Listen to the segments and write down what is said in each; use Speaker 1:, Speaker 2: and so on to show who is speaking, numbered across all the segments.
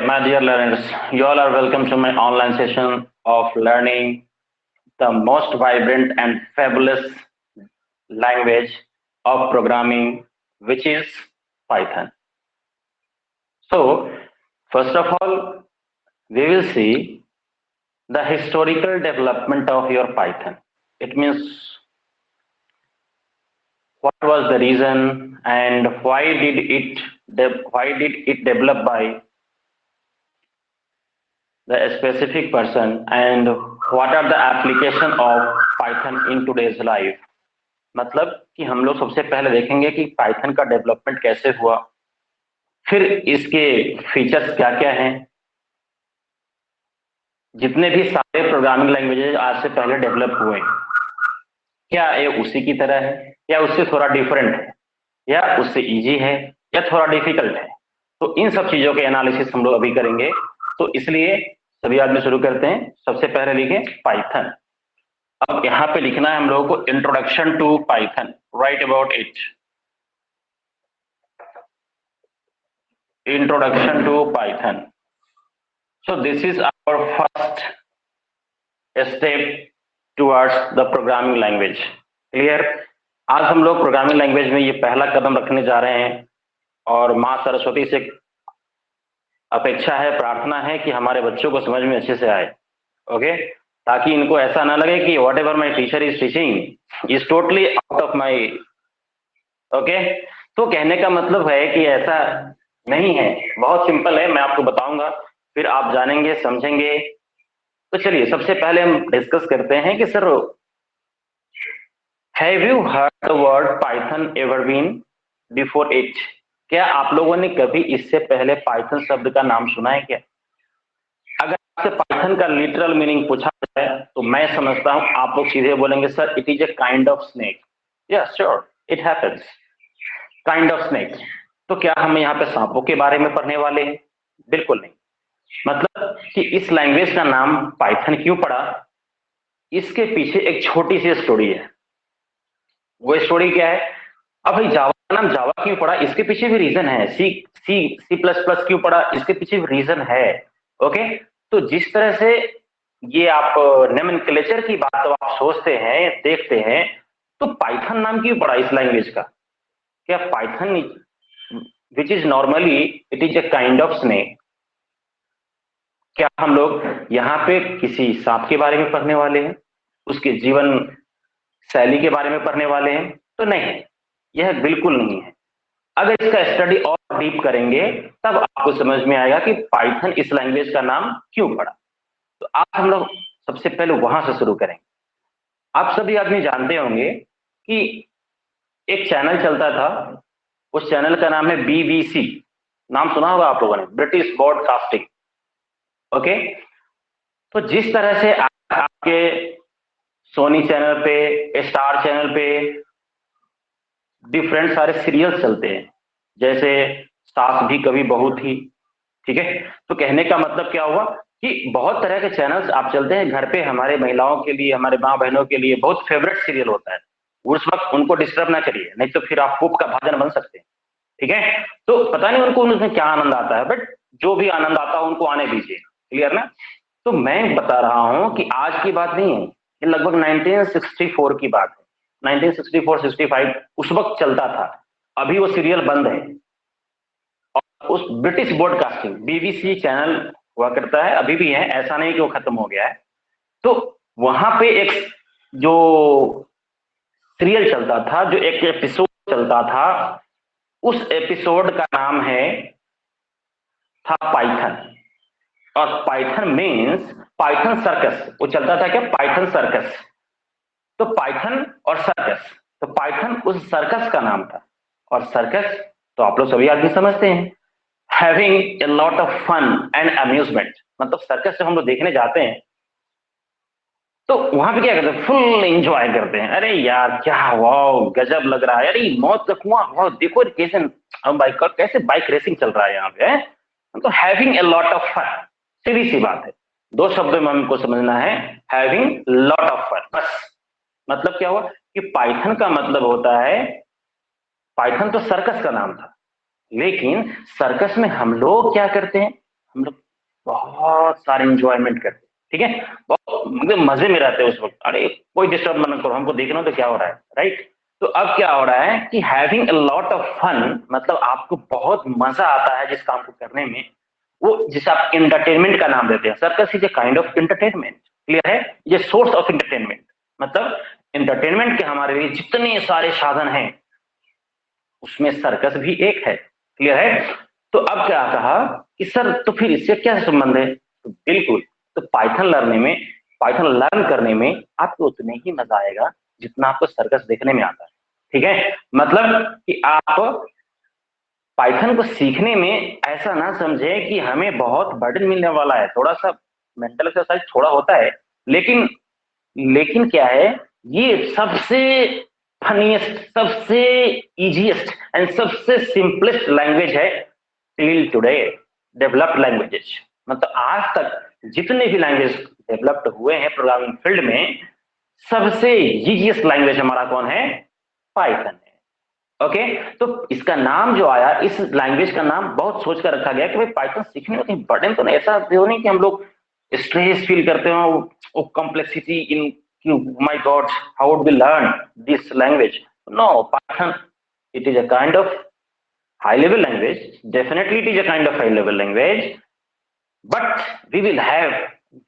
Speaker 1: my dear learners, you all are welcome to my online session of learning the most vibrant and fabulous language of programming, which is Python. So, first of all, we will see the historical development of your Python. It means what was the reason and why did it develop by the specific person and what are the application of Python in today's life. मतलब कि हम लोग सबसे पहले देखेंगे कि Python का development कैसे हुआ, फिर इसके फीचर्स क्या क्या हैं, जितने भी सारे प्रोग्रामिंग लैंग्वेजेस आज से पहले डेवलप हुए क्या ये उसी की तरह है या उससे थोड़ा डिफरेंट है या उससे इजी है या थोड़ा डिफिकल्ट है। तो इन सब चीजों के एनालिसिस हम लोग अभी करेंगे। तो इसलिए सभी आदमी शुरू करते हैं। सबसे पहले लिखें पाइथन। अब यहाँ पे लिखना है हम लोगों को introduction to Python, right about it. Introduction to Python. So this is our first step towards the programming language. Clear? आज हम लोग प्रोग्रामिंग लैंग्वेज में ये पहला कदम रखने जा रहे हैं और माँ सरस्वती से अपेक्षा है, प्रार्थना है कि हमारे बच्चों को समझ में अच्छे से आए। ओके, ताकि इनको ऐसा ना लगे कि what ever my teacher is teaching is totally out of my. Okay, तो कहने का मतलब है कि ऐसा नहीं है, बहुत सिंपल है, मैं आपको बताऊंगा, फिर आप जानेंगे समझेंगे। तो चलिए सबसे पहले हम डिस्कस करते हैं कि sir, have you heard the word Python ever been before it? क्या आप लोगों ने कभी इससे पहले पाइथन शब्द का नाम सुना है क्या? अगर आपसे पाइथन का लिटरल मीनिंग पूछा जाए तो मैं समझता हूं आप लोग सीधे बोलेंगे sir it is a kind of snake. Yes sure, it happens, kind of snake. तो क्या हम यहाँ पे सांपों के बारे में पढ़ने वाले हैं? बिल्कुल नहीं। मतलब कि इस लैंग्वेज का नाम पाइथन क्यों पड़ा, इसके पीछे एक छोटी सी स्टोरी है। वो स्टोरी क्या है? अब भाई जावा का नाम जावा क्यों पड़ा, इसके पीछे भी रीजन है। सी सी सी प्लस प्लस क्यों पड़ा, इसके पीछे भी रीजन है। ओके, तो जिस तरह से ये आप नोमेनक्लेचर की बात तो आप सोचते हैं, देखते हैं, तो पाइथन नाम क्यों पड़ा इस लैंग्वेज का? क्या Python which is normally it is a kind of snake, क्या हम लोग यहाँ पे किसी सांप के बारे में पढ़ने वाले हैं, उसके जीवन शैली के बारे में पढ़ने वाले हैं? तो नहीं, यह बिल्कुल नहीं है। अगर इसका स्टडी और डीप करेंगे तब आपको समझ में आएगा कि पाइथन इस लैंग्वेज का नाम क्यों पड़ा। तो आज हम लोग सबसे पहले वहां से शुरू करेंगे। आप सभी आदमी जानते होंगे कि एक चैनल चलता था, उस चैनल का नाम है बीबीसी। नाम सुना होगा आप लोगों ने, ब्रिटिश ब्रॉडकास्टिंग। ओके, तो जिस तरह से आपके सोनी चैनल पे, स्टार चैनल पे डिफरेंट सारे सीरियल्स चलते हैं, जैसे सास भी कभी बहू थी, ठीक है। तो कहने का मतलब क्या हुआ कि बहुत तरह के चैनल्स आप चलते हैं घर पे, हमारे महिलाओं के लिए, हमारे माँ बहनों के लिए बहुत फेवरेट सीरियल होता है। उस वक्त उनको डिस्टर्ब ना करिए, नहीं तो फिर आप कोप का भाजन बन सकते हैं, ठीक है। तो पता नहीं उनको उसमें क्या आनंद आता है, बट जो भी आनंद आता है उनको आने दीजिए। क्लियर ना? तो मैं बता रहा हूं कि आज की बात नहीं है, ये लगभग 1964 की बात है। 1964-65 उस वक्त चलता था। अभी वो सीरियल बंद है और उस ब्रिटिश ब्रॉडकास्टिंग बीबीसी चैनल हुआ करता है, अभी भी है, ऐसा नहीं कि वो खत्म हो गया है। तो वहां पे एक जो सीरियल चलता था, जो एक एपिसोड चलता था, उस एपिसोड का नाम है था पाइथन। और पाइथन मीन्स पाइथन सर्कस। वो चलता था क्या? Python circus. तो पाइथन और सर्कस, तो पाइथन उस सर्कस का नाम था। और सर्कस तो आप लोग सभी आदमी समझते हैं, having a lot of fun and amusement. मतलब सर्कस जब हम लोग देखने जाते हैं तो वहां पे क्या करते हैं? फुल एंजॉय करते हैं। अरे यार क्या वाओ, गजब लग रहा है, अरे मौत का कुआं, वाओ देखो कैसे बाइक, कैसे बाइक रेसिंग चल रहा है यहाँ पे। तो having a lot of fun, सीधी सी बात है, दो शब्दों में हमको समझना है, हैविंग लॉट ऑफ फन। बस मतलब क्या हुआ कि पाइथन का मतलब होता है, पाइथन तो सर्कस का नाम था, लेकिन सर्कस में हम लोग क्या करते हैं? हम लोग बहुत सारे इंजॉयमेंट करते हैं, ठीक है, बहुत मतलब मजे में रहते हैं उस वक्त, अरे कोई डिस्टर्ब मत करो, हमको देखना तो क्या हो रहा है, राइट। तो अब क्या हो रहा है कि having a lot of fun, मतलब आपको बहुत मजा आता है जिस काम को करने में, वो जिसे आप इंटरटेनमेंट का नाम देते हैं। Circus is a kind of entertainment, clear है, ये सोर्स ऑफ इंटरटेनमेंट, मतलब इंटरटेनमेंट के हमारे लिए जितने सारे साधन हैं उसमें सर्कस भी एक है, क्लियर है। तो अब क्या कहा कि सर तो फिर इससे क्या संबंध है, तो बिल्कुल, तो पाइथन लर्निंग में, पाइथन लर्न करने में आपको उतने ही मजा आएगा जितना आपको सर्कस देखने में आता है, ठीक है। मतलब कि आप पाइथन को सीखने में ऐसा ना समझे कि हमें बहुत बर्डन मिलने वाला है, थोड़ा सा मेंटल एक्सरसाइज थोड़ा होता है, लेकिन लेकिन क्या है, ये सबसे फनीएस्ट, सबसे इजीएस्ट एंड सबसे सिंपलेस्ट लैंग्वेज है टिल टुडे डेवलप्ड लैंग्वेजेस। मतलब आज तक जितने भी लैंग्वेज डेवलप्ड हुए हैं प्रोग्रामिंग फील्ड में, सबसे इजीएस्ट लैंग्वेज हमारा कौन है, पाइथन है। ओके, तो इसका नाम जो आया, इस लैंग्वेज का नाम बहुत सोच कर रखा गया कि भाई पाइथन सीखने में कहीं बर्डन तो नहीं, ऐसा हो नहीं कि हम लोग स्ट्रेस फील करते हो, वो complexity in, my God how would we learn this language. No, Python it is a kind of high level language, definitely it is a kind of high level language, but we will have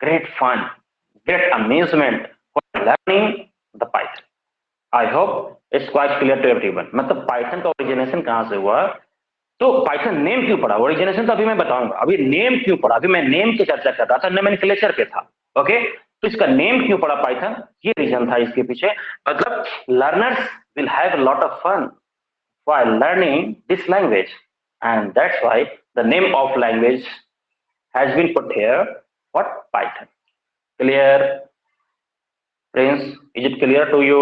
Speaker 1: great fun, great amusement for learning the Python. I hope it's quite clear to everyone. मतलब Python का origination कहां से हुआ, तो Python name क्यों पड़ा, origination तो अभी मैं बताऊंगा, अभी नेम क्यों पड़ा, अभी मैं नेम की चर्चा कर रहा था, नोमेनक्लेचर पे था। ओके, तो इसका नेम क्यों पड़ा पाइथन, ये रीजन था इसके पीछे। मतलब learners will have lot of fun while learning this language, and that's why the name of language has been put here, what, Python. Clear, Prince? Is it clear to you?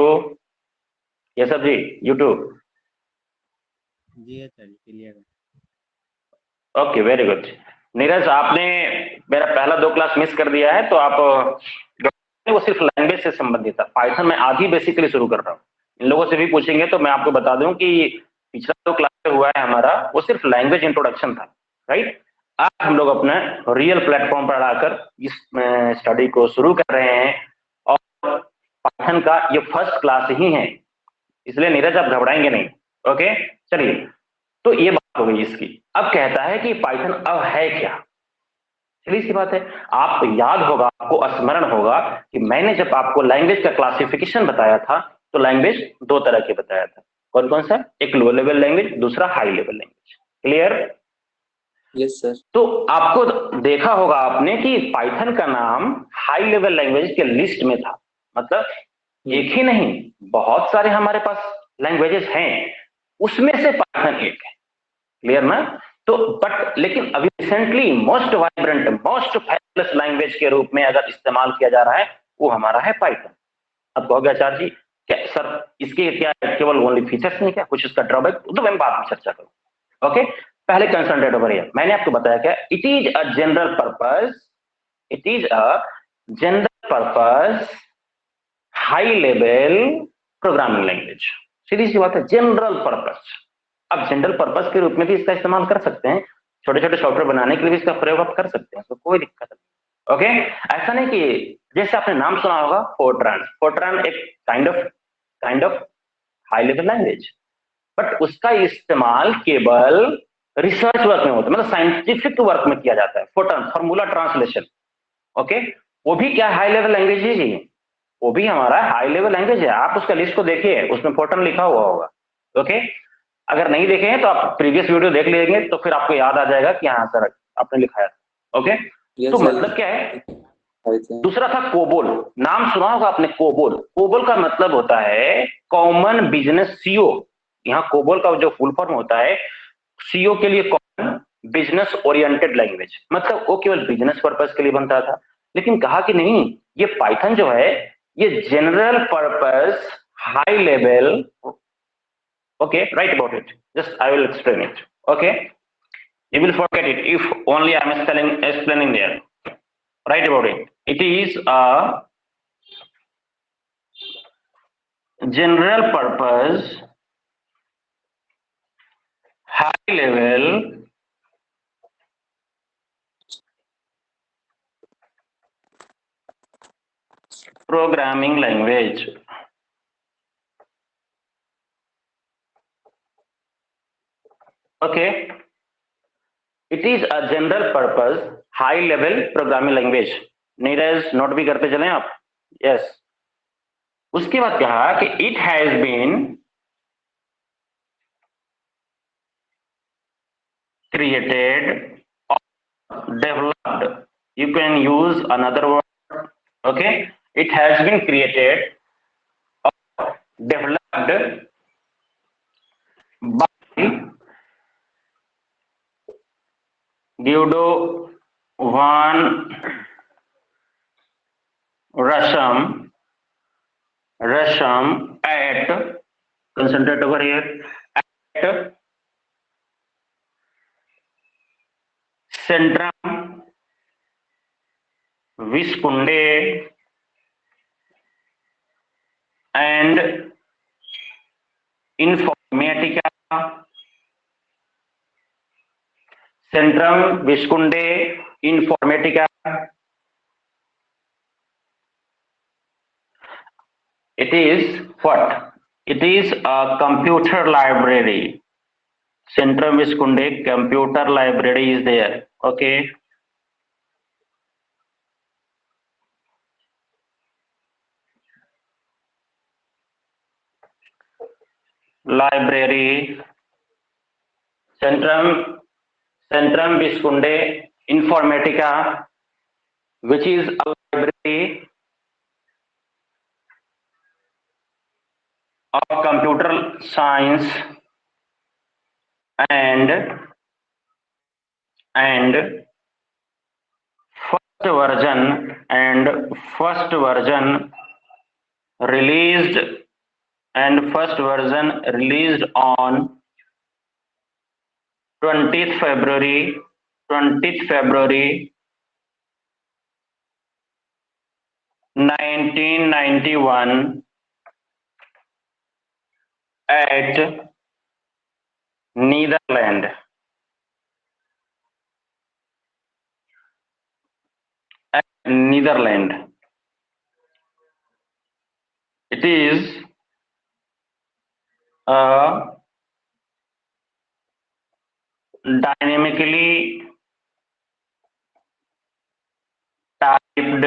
Speaker 1: Yes, sir ji. You too.
Speaker 2: जी अच्छा जी, clear.
Speaker 1: Okay, very good. Neeraj, आपने मेरा पहला 2 class miss कर दिया है, तो आप, वो सिर्फ लैंग्वेज से संबंधित था, पाइथन में आज ही बेसिकली शुरू कर रहा हूँ। इन लोगों से भी पूछेंगे तो मैं आपको बता दूं कि पिछला 2 क्लास हुआ है हमारा, वो सिर्फ लैंग्वेज इंट्रोडक्शन था, राइट। आज हम लोग अपना रियल प्लेटफॉर्म पर आकर इस स्टडी को शुरू कर रहे हैं, और पाइथन का ये फर्स्ट क्लास ही है, इसलिए नीरज आप घबराएंगे नहीं। ओके, चलिए, तो ये बात हो गई इसकी। अब कहता है कि पाइथन अब है क्या, चलिए सी बात है। आप याद होगा, आपको स्मरण होगा कि मैंने जब आपको लैंग्वेज का क्लासिफिकेशन बताया था, तो लैंग्वेज 2 तरह के बताया था, कौन कौन सा, एक लो लेवल लैंग्वेज, दूसरा high level language, clear.
Speaker 2: Yes sir.
Speaker 1: तो आपको देखा होगा आपने कि पाइथन का नाम हाई लेवल लैंग्वेज के लिस्ट में था, मतलब एक ही नहीं, बहुत सारे हमारे पास लैंग्वेजेस हैं, उसमें से पाइथन एक है, क्लियर ना। तो बट लेकिन अभी recently most vibrant, most fabulous language के रूप में अगर इस्तेमाल किया जा रहा है, वो हमारा है पाइथन। अब कहोगे आचार्य जी क्या सर, इसके क्या केवल ओनली फीचर्स नहीं, क्या कुछ इसका ड्रॉबैक, तो मैं बाद में चर्चा करूँ। ओके, पहले कंसंट्रेट ओवर हियर, मैंने आपको बताया क्या, it is a general purpose, it is a general purpose high level programming language. सीधी सी बात है, जनरल पर्पस। अब जनरल पर्पस के रूप में भी इसका इस्तेमाल कर सकते हैं, छोटे छोटे सॉफ्टवेयर बनाने के लिए भी इसका प्रयोग आप कर सकते हैं, तो कोई दिक्कत नहीं। ओके, ऐसा नहीं कि जैसे आपने नाम सुना होगा फोर्ट्रान, फोर्ट्रान एक kind of high level language, but उसका इस्तेमाल केवल रिसर्च वर्क में होता है, मतलब साइंटिफिक वर्क में किया जाता है। फोर्ट्रान फॉर्मूला ट्रांसलेशन, ओके, वो भी क्या हाई लेवल लैंग्वेज ही, वो भी हमारा हाई लेवल लैंग्वेज है। आप उसका लिस्ट को देखिए, उसमें फोर्ट्रान लिखा हुआ होगा। ओके, अगर नहीं देखे हैं तो आप प्रीवियस वीडियो देख लेंगे, तो फिर आपको याद आ जाएगा कि हाँ सर आपने लिखाया था। ओके, तो मतलब क्या है, दूसरा था कोबोल, नाम सुना होगा आपने, कोबोल। कोबोल का मतलब होता है कॉमन बिजनेस सीओ। यहाँ कोबोल का जो फुल फॉर्म होता है सीओ के लिए, कॉमन बिजनेस ओरिएंटेड लैंग्वेज, मतलब वो केवल बिजनेस पर्पस के लिए बनता था। लेकिन कहा कि नहीं, ये पाइथन जो है ये general purpose high level, okay, write about it, just I will explain it. Okay, you will forget it if only I am explaining there. Write about it. It is a general purpose high level programming language. Okay, it is a general purpose high level programming language. Neeraj note भी करते चलें आप. Yes. उसके बाद कहा कि it has been created or developed. You can use another word. Okay, it has been created or developed by Guido van Rossum at, concentrate over here, at Centrum Visconde and Informatica. Centrum Visconde Informatica. It is what? It is a computer library. Centrum Visconde computer library is there. Okay. Library. Centrum Visconde Informatica, which is a library of computer science and first version released on 20th February 1991 at Netherlands. It is a dynamically typed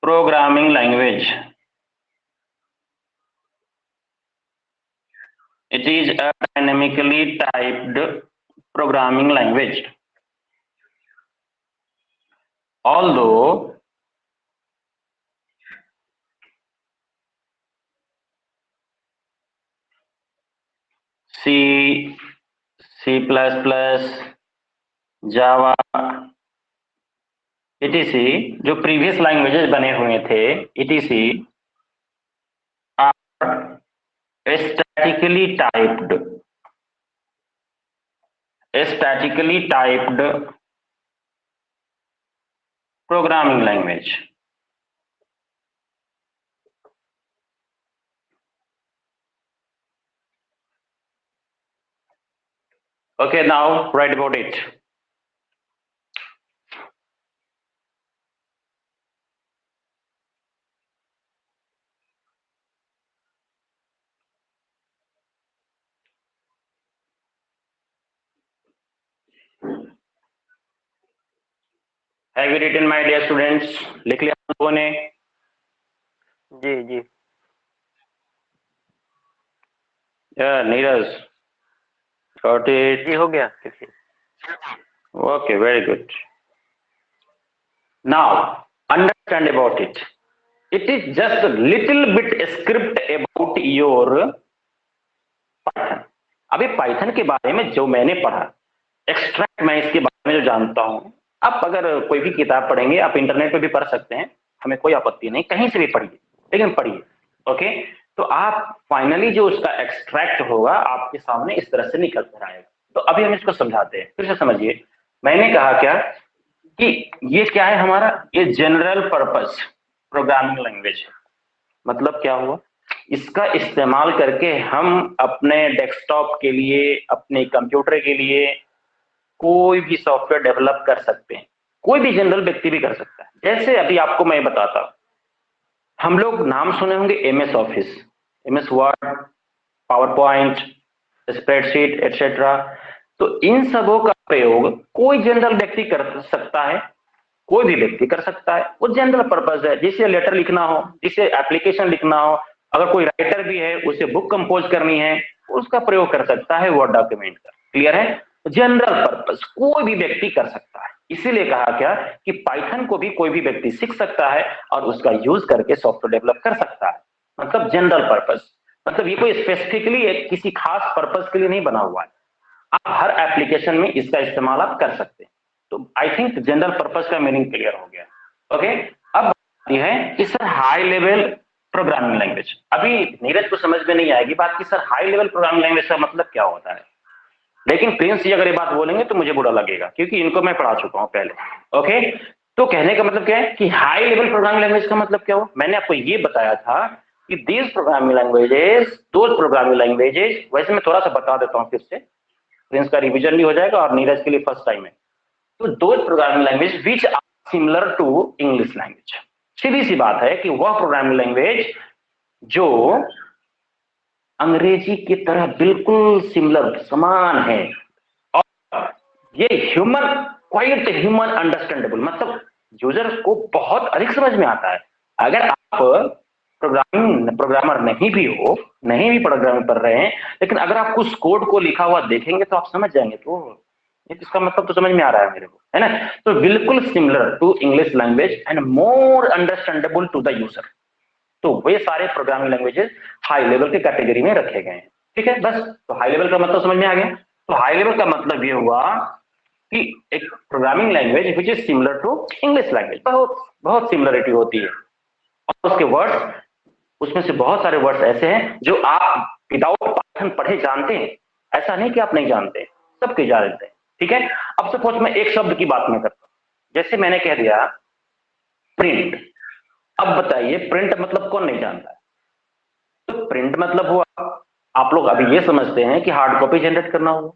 Speaker 1: programming language. It is a dynamically typed programming language. Although C, C++, Java, etc. जो previous languages बने हुए थे etc. are statically typed programming language. Okay, now write about it. Have you written, my dear students? लिख लिया आप लोगों ने?
Speaker 3: जी.
Speaker 1: Neeraj, got it?
Speaker 3: जी हो गया.
Speaker 1: Okay, very good. Now understand about it. It is just a little bit script about your Python. अभी Python के बारे में जो मैंने पढ़ा, एक्सट्रैक्ट मैं इसके बारे में जो जानता हूँ, आप अगर कोई भी किताब पढ़ेंगे, आप इंटरनेट पे भी पढ़ सकते हैं, हमें कोई आपत्ति नहीं, कहीं से भी पढ़िए, लेकिन पढ़िए. ओके, तो आप फाइनली जो उसका एक्सट्रैक्ट होगा आपके सामने इस तरह से निकल कर आएगा. तो अभी हम इसको समझाते हैं, फिर से समझिए. मैंने कहा क्या कि ये क्या है हमारा, ये जनरल पर्पस प्रोग्रामिंग लैंग्वेज. मतलब क्या हुआ, इसका इस्तेमाल करके हम अपने डेस्कटॉप के लिए, अपने कंप्यूटर के लिए कोई भी सॉफ्टवेयर डेवलप कर सकते हैं. कोई भी जनरल व्यक्ति भी कर सकता है. जैसे अभी आपको मैं बताता हूं, हम लोग नाम सुने होंगे MS office, MS word, power point, spreadsheet etcetera. तो इन सबों का प्रयोग कोई जनरल व्यक्ति कर सकता है, कोई भी व्यक्ति कर सकता है। वो जनरल पर्पज है, जिसे लेटर लिखना हो, जिसे एप्लीकेशन लिखना हो, अगर कोई राइटर भी है उसे बुक कंपोज करनी है, उसका प्रयोग कर सकता है वर्ड डॉक्यूमेंट का। क्लियर है? जनरल पर्पज कोई भी व्यक्ति कर सकता है, इसीलिए कहा क्या कि पाइथन को भी कोई भी व्यक्ति सीख सकता है और उसका यूज करके सॉफ्टवेयर डेवलप कर सकता है। मतलब जनरल पर्पज, मतलब ये कोई स्पेसिफिकली एक किसी खास पर्पज के लिए नहीं बना हुआ है, आप हर एप्लीकेशन में इसका इस्तेमाल आप कर सकते हैं। तो आई थिंक जनरल पर्पज का मीनिंग क्लियर हो गया। ओके, अब बात यह है कि sir high level programming language, अभी नीरज को समझ में नहीं आएगी बात कि sir high level programming language का मतलब क्या होता है, लेकिन प्रिंस जी अगर ये बात बोलेंगे तो मुझे बुरा लगेगा, क्योंकि इनको मैं पढ़ा चुका हूं पहले। ओके, तो कहने का मतलब क्या है कि हाई लेवल प्रोग्रामिंग लैंग्वेज का मतलब क्या हो, मैंने आपको ये बताया था कि these programming languages, those programming languages, वैसे मैं थोड़ा सा बता देता हूं फिर से, प्रिंस का रिवीजन भी हो जाएगा और नीरज के लिए फर्स्ट टाइम है। तो those programming language which are similar to English language, सीधी सी बात है कि वह प्रोग्रामिंग लैंग्वेज जो अंग्रेजी की तरह बिल्कुल सिमिलर, समान है, और ये ह्यूमन, क्वाइट ह्यूमन अंडरस्टैंडेबल, मतलब यूजर को बहुत अधिक समझ में आता है। अगर आप प्रोग्रामर नहीं भी हो, नहीं भी प्रोग्रामिंग कर रहे हैं, लेकिन अगर आप उस कोड को लिखा हुआ देखेंगे तो आप समझ जाएंगे, तो इसका मतलब तो समझ में आ रहा है मेरे को, है ना? तो बिल्कुल similar to English language and more understandable to the user. तो वे सारे प्रोग्रामिंग लैंग्वेजेस हाई लेवल के कैटेगरी में रखे गए हैं। ठीक है, बस। तो हाई लेवल का मतलब समझ में आ गया। तो हाई लेवल का मतलब ये हुआ कि एक programming language which is similar to English language, बहुत बहुत सिमिलरिटी होती है, और उसके वर्ड्स, उसमें से बहुत सारे वर्ड्स ऐसे हैं जो आप विदाउट पाइथन पढ़े जानते हैं, ऐसा नहीं कि आप नहीं जानते, सबके जानते हैं। ठीक है, अब सपोज मैं एक शब्द की बात मैं करता हूं, जैसे मैंने कह दिया प्रिंट। अब बताइए प्रिंट मतलब कौन नहीं जानता है? तो प्रिंट मतलब हुआ, आप लोग अभी ये समझते हैं कि हार्ड कॉपी जनरेट करना हुआ।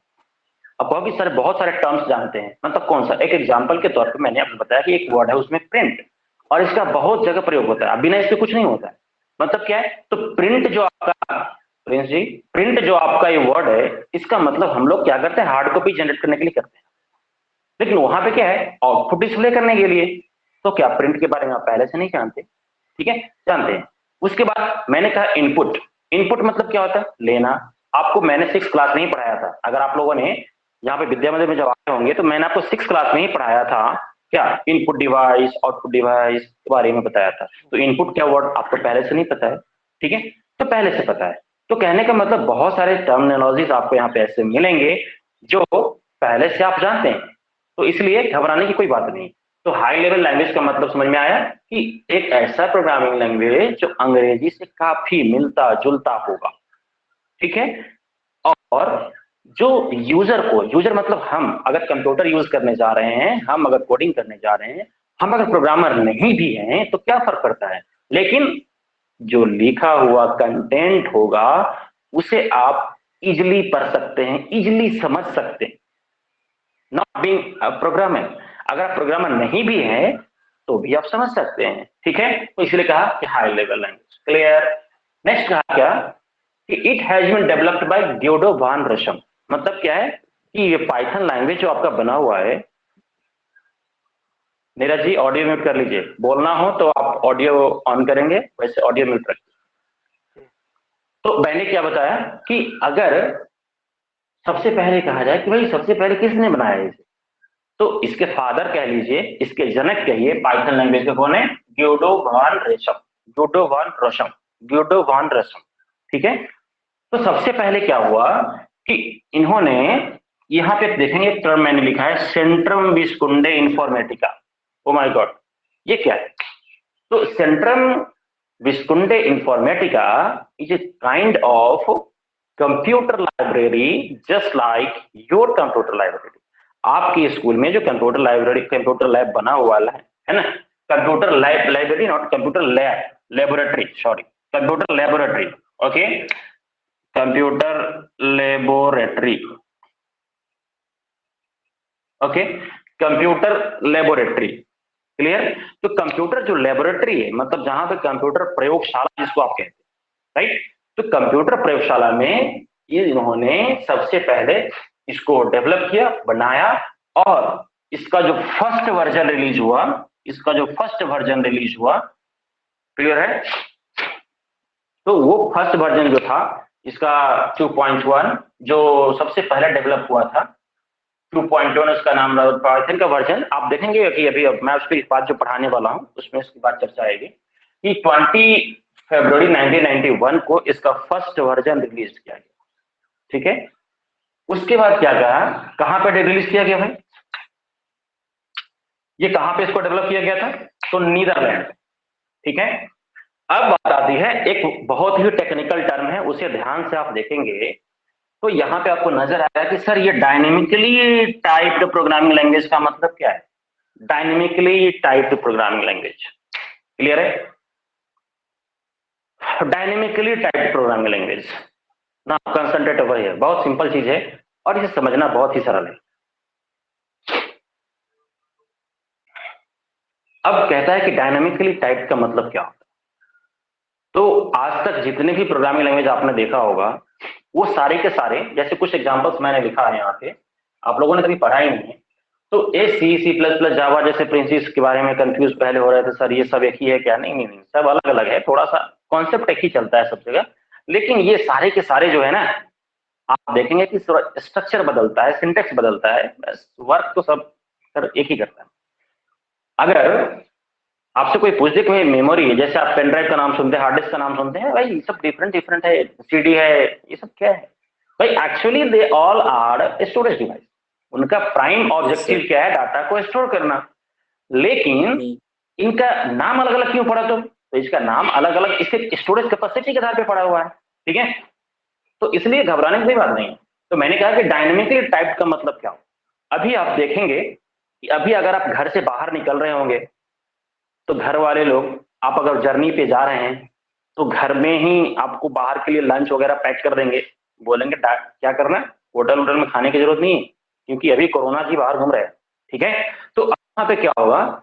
Speaker 1: अब कहोगे सर बहुत सारे टर्म्स जानते हैं, मतलब कौन सा? एक एग्जांपल के तौर पे मैंने आपको बताया कि एक वर्ड है उसमें प्रिंट, और इसका बहुत जगह प्रयोग होता है, बिना इसके कुछ नहीं होता है। मतलब क्या है? तो प्रिंट जो आपका, प्रिंस जी, प्रिंट जो आपका ये वर्ड है, इसका मतलब हम लोग क्या करते हैं, हार्ड कॉपी जनरेट करने के लिए करते हैं, लेकिन वहां पे क्या है, आउटपुट डिस्प्ले करने के लिए। तो क्या प्रिंट के बारे में आप पहले से नहीं जानते? ठीक है, जानते हैं। उसके बाद मैंने कहा इनपुट। इनपुट मतलब क्या होता है? लेना। आपको मैंने 6 क्लास नहीं पढ़ाया था, अगर आप लोगों ने यहाँ पे विद्या मंदिर में जब आए होंगे तो मैंने आपको 6 क्लास में ही पढ़ाया था क्या, इनपुट डिवाइस आउटपुट डिवाइस के बारे में बताया था। तो इनपुट क्या वर्ड आपको पहले से नहीं पता है? ठीक है, तो पहले से पता है। तो कहने का मतलब बहुत सारे टर्मिनोलॉजीज आपको यहाँ पे ऐसे मिलेंगे जो पहले से आप जानते हैं, तो इसलिए घबराने की कोई बात नहीं। तो हाई लेवल लैंग्वेज का मतलब समझ में आया कि एक ऐसा प्रोग्रामिंग लैंग्वेज जो अंग्रेजी से काफी मिलता जुलता होगा। ठीक है, और जो यूजर को, यूजर मतलब हम अगर कंप्यूटर यूज करने जा रहे हैं, हम अगर कोडिंग करने जा रहे हैं, हम अगर प्रोग्रामर नहीं भी हैं तो क्या फर्क पड़ता है, लेकिन जो लिखा हुआ कंटेंट होगा उसे आप इजिली पढ़ सकते हैं, इजिली समझ सकते हैं। नॉट बीइंग प्रोग्रामर, अगर आप प्रोग्रामर नहीं भी हैं तो भी आप समझ सकते हैं। ठीक है, तो इसलिए कहा कि high level language. Clear? Next कहा क्या कि it has been developed by Guido van Rossum. मतलब क्या है कि ये पाइथन लैंग्वेज जो आपका बना हुआ है, नीरज जी ऑडियो म्यूट कर लीजिए, बोलना हो तो आप ऑडियो ऑन करेंगे, वैसे ऑडियो म्यूट रखिए। तो मैंने क्या बताया कि अगर सबसे पहले कहा जाए कि भाई सबसे पहले किसने बनाया इसे, तो इसके फादर कह लीजिए, इसके जनक कहिए पाइथन लैंग्वेज के कौन है? ग्योडो वान रेशम, ग्योडो वान रशम, ग्योडो वान रशम। ठीक है, तो सबसे पहले क्या हुआ कि इन्होंने, यहां पे देखेंगे टर्म मैंने लिखा है Centrum विस्कुंडे Informatica. Oh my God, ये क्या है? तो Centrum विस्कुंडे Informatica is a kind of computer library just like your computer library. आपके स्कूल में जो कंप्यूटर लाइब्रेरी, कंप्यूटर लैब बना हुआ है ना, computer lab, library not computer lab, laboratory, sorry, computer laboratory. Okay, computer laboratory. Okay, computer laboratory. Clear? तो computer जो laboratory है, मतलब जहां पे कंप्यूटर प्रयोगशाला जिसको आप कहते हैं, राइट? तो कंप्यूटर प्रयोगशाला में ये इन्होंने सबसे पहले इसको डेवलप किया, बनाया, और इसका जो फर्स्ट वर्जन रिलीज हुआ, इसका जो फर्स्ट वर्जन रिलीज हुआ, क्लियर है? तो वो फर्स्ट वर्जन जो था इसका 2.1, जो सबसे पहले डेवलप हुआ था, 2.1 उसका नाम रहा। पाइथन का वर्जन आप देखेंगे कि अभी मैं उस पर इस बात जो पढ़ाने वाला हूं उसमें इसकी बात चर्चा आएगी कि 20 फरवरी 1991 को इसका फर्स्ट वर्जन रिलीज किया गया, ठीक है? उसके बाद क्या कहा, कहां पे रिलीज किया गया भाई? ये कहां पे इसको डेवलप किया गया था? तो नीदरलैंड, ठीक है? अब बात आती है, एक बहुत ही टेक्निकल टर्म है, उसे ध्यान से आप देखेंगे तो यहां पे आपको नजर आया कि सर ये डायनेमिकली टाइप्ड प्रोग्रामिंग लैंग्वेज का मतलब क्या है? Dynamically typed programming language, clear है? डायनेमिकली टाइप्ड प्रोग्रामिंग लैंग्वेज ना, कंसंट्रेट वही है, बहुत सिंपल चीज है और इसे समझना बहुत ही सरल है। अब कहता है कि डायनेमिकली टाइप्ड का मतलब क्या होता है? तो आज तक जितने भी प्रोग्रामिंग लैंग्वेज आपने देखा होगा वो सारे के सारे, जैसे कुछ एग्जांपल्स मैंने लिखा है यहाँ पे, आप लोगों ने कभी पढ़ा ही नहीं है। तो ए सी प्लस प्लस जावा जैसे प्रिंसिस के बारे में कंफ्यूज पहले हो रहे थे, सर ये सब एक ही है क्या? नहीं नहीं नहीं, सब अलग अलग है, थोड़ा सा कॉन्सेप्ट एक ही चलता है सब जगह, लेकिन ये सारे के सारे जो है ना, आप देखेंगे कि स्ट्रक्चर बदलता है, सिंटेक्स बदलता है, बस वर्क तो सब सर एक ही करता है। अगर आपसे कोई पूछ दे कि मेमोरी है, जैसे आप पेन ड्राइव का नाम सुनते हैं, हार्ड डिस्क का नाम सुनते हैं, भाई ये सब डिफरेंट डिफरेंट है, सीडी है, ये सब क्या है भाई? Actually they all are storage device, उनका प्राइम ऑब्जेक्टिव क्या है? डाटा को स्टोर करना। लेकिन इनका नाम अलग अलग क्यों पड़ा? तो इसका नाम अलग अलग इसके स्टोरेज कैपेसिटी के आधार पे पड़ा हुआ है, ठीक है? तो इसलिए घबराने की कोई बात नहीं है। तो मैंने कहा कि डायनेमिकली टाइप्ड का मतलब क्या हो? अभी आप देखेंगे कि अभी अगर आप घर से बाहर निकल रहे होंगे तो घर वाले लोग, आप अगर जर्नी पे जा रहे हैं तो घर में ही आपको बाहर के लिए लंच वगैरह पैक कर देंगे, बोलेंगे क्या करना है, होटल वोटल में खाने की जरूरत नहीं है क्योंकि अभी कोरोना की बाहर घूम रहे हैं, ठीक है? तो अब वहां पे क्या होगा?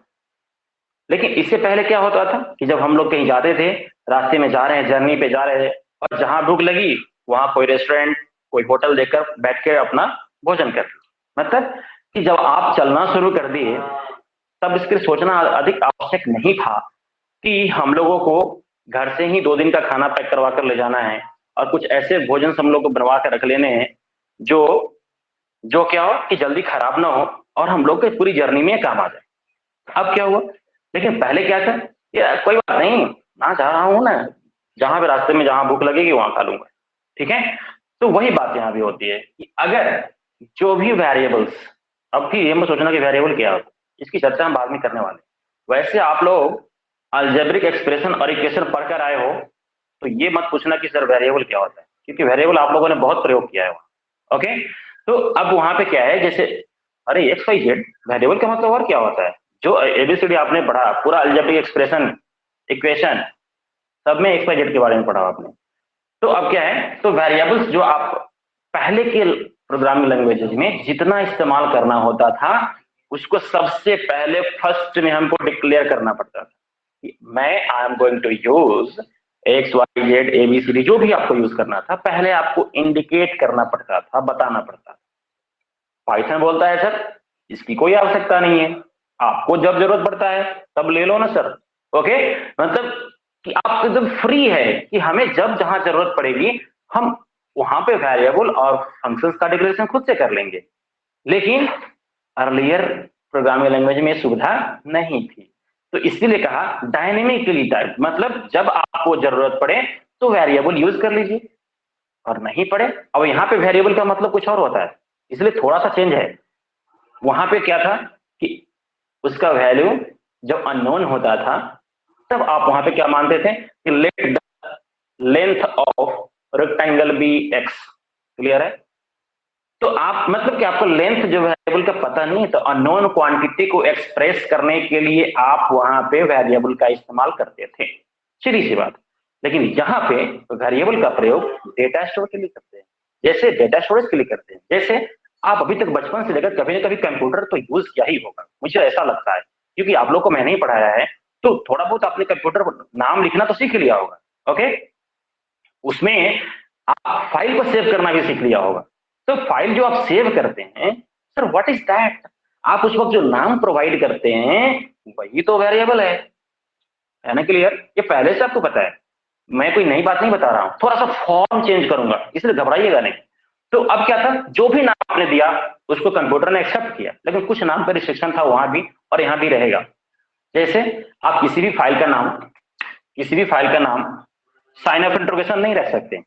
Speaker 1: लेकिन इससे पहले क्या होता था कि जब हम लोग कहीं जाते थे, रास्ते में जा रहे हैं, जर्नी पे जा रहे थे, और जहां भूख लगी वहां कोई रेस्टोरेंट, कोई होटल देखकर बैठ के अपना भोजन कर, मतलब कि जब आप चलना शुरू कर दिए तब इसके लिए सोचना अधिक आवश्यक नहीं था कि हम लोगों को घर से ही 2 दिन का खाना पैक करवा कर ले जाना है और कुछ ऐसे भोजन हम लोग को बनवा कर रख लेने हैं जो जो क्या हो कि जल्दी खराब ना हो और हम लोग के पूरी जर्नी में काम आ जाए। अब क्या हुआ? लेकिन पहले क्या था, ये कोई बात नहीं, ना जा रहा हूं ना, जहां भी रास्ते में जहां भूख लगेगी वहां खा लूंगा, ठीक है? तो वही बात यहां भी होती है कि अगर जो भी वेरिएबल्स, अब की ये मत सोचना कि वेरिएबल क्या होता है, इसकी चर्चा हम बाद में करने वाले। वैसे आप लोग अलजेब्रिक एक्सप्रेशन और इक्वेशन पढ़कर आए हो तो ये मत पूछना कि सर वेरिएबल क्या होता है, क्योंकि वेरिएबल आप लोगों ने बहुत प्रयोग किया है वहां, ओके? तो अब वहां पे क्या है, जैसे अरे एक्स वाई जेड, वेरिएबल का मतलब और क्या होता है? जो एबीसीडी आपने पढ़ा, पूरा अलजेब्रिक एक्सप्रेशन, इक्वेशन, सब में एक्स वाई जेड के बारे में पढ़ा आपने। तो अब क्या है, तो वेरिएबल्स जो आप पहले के प्रोग्रामिंग लैंग्वेजेस में जितना इस्तेमाल करना होता था उसको सबसे पहले फर्स्ट में हमको डिक्लेयर करना पड़ता था कि मैं I am going to use X Y Z A B C D, जो भी आपको यूज करना था पहले आपको इंडिकेट करना पड़ता था, बताना पड़ता था। पाइथन बोलता है सर इसकी कोई आवश्यकता नहीं है, आपको जब जरूरत पड़ता है तब ले लो ना सर, ओके? मतलब कि आप एकदम फ्री है कि हमें जब जहां जरूरत पड़ेगी हम वहां पे वेरिएबल और फंक्शंस का डिक्लेरेशन खुद से कर लेंगे। लेकिन अर्लियर प्रोग्रामिंग लैंग्वेज में सुविधा नहीं थी, तो इसीलिए कहा डायनेमिकली टाइप, मतलब जब आपको जरूरत पड़े तो वेरिएबल यूज कर लीजिए और नहीं पड़े। अब यहाँ पे वेरिएबल का मतलब कुछ और होता है, इसलिए थोड़ा सा चेंज है। वहां पे क्या था कि उसका वैल्यू जब अननोन होता था तब आप वहां पे क्या मानते थे कि let the length of rectangle be X, clear है? तो आप मतलब कि आपको लेंथ जो वेरिएबल का पता नहीं, तो अननोन क्वांटिटी को एक्सप्रेस करने के लिए आप वहां पे वेरिएबल का इस्तेमाल करते थे, सीधी सी बात। लेकिन यहाँ पे वेरिएबल का प्रयोग डेटा स्टोर के लिए करते हैं, जैसे डेटा स्टोरेज के लिए करते हैं। जैसे आप अभी तक बचपन से लेकर कभी ना कभी कंप्यूटर तो यूज किया ही होगा, मुझे ऐसा लगता है। क्योंकि आप लोग को मैंने ही पढ़ाया है, तो थोड़ा बहुत आपने कंप्यूटर पर नाम लिखना तो सीख लिया होगा। ओके, उसमें आप फाइल को सेव करना भी सीख लिया होगा। तो फाइल जो आप सेव करते हैं, सर व्हाट इज दैट, आप उस वक्त जो नाम प्रोवाइड करते हैं वही तो वेरिएबल है ना? क्लियर? ये पहले से आपको पता है, मैं कोई नई बात नहीं बता रहा हूं, थोड़ा सा फॉर्म चेंज करूंगा, इसलिए घबराइएगा नहीं। तो अब क्या था, जो भी नाम आपने दिया उसको कंप्यूटर ने एक्सेप्ट किया, लेकिन कुछ नाम पर रिस्ट्रिक्शन था वहां भी और यहां भी रहेगा। जैसे आप किसी भी फाइल का नाम साइन ऑफ इंट्रोगेशन नहीं रख सकते।